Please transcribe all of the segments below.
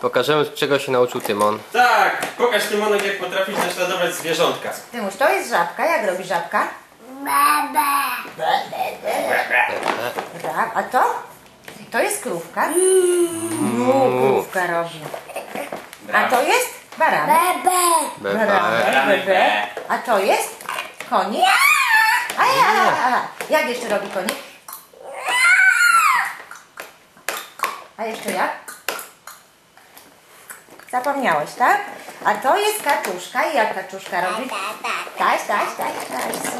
Pokażemy, czego się nauczył Tymon. Tak, pokaż Tymonek, jak potrafisz naśladować zwierzątka. Tymuś, to jest żabka. Jak robi żabka? A to? To jest krówka. Krówka robi. A to jest baranek. Bebe. A to jest konik. Jak jeszcze robi konik? A jeszcze jak? Zapomniałeś, tak? A to jest kaczuszka. I jak kaczuszka robi? Taś.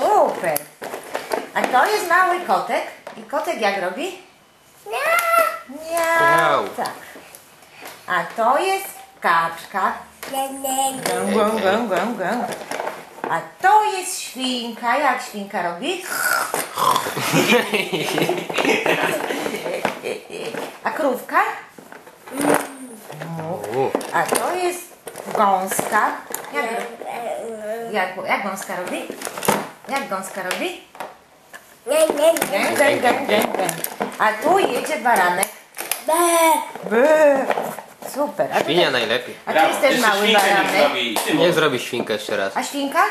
Super. A to jest mały kotek. I kotek jak robi? Miau. Tak. A to jest kaczka. Gę. A to jest świnka. Jak świnka robi? A krówka? A to jest gąska. Jak gąska robi? Jak gąska robi? Gę. A tu jedzie baranek. Super. A Świnia najlepiej. A tu jest też Jeszcze mały świnkę baranek. niech zrobi Tymon. Niech zrobi świnkę jeszcze raz. A świnka?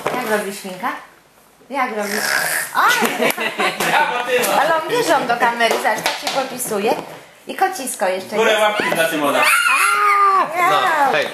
Jak robi świnka? Jak robi? Brawo, Tymon! Ale on bierze do kamery, zobacz, tak się popisuje. I kocisko jeszcze Górę jest. łapki dla Tymona. No, hej.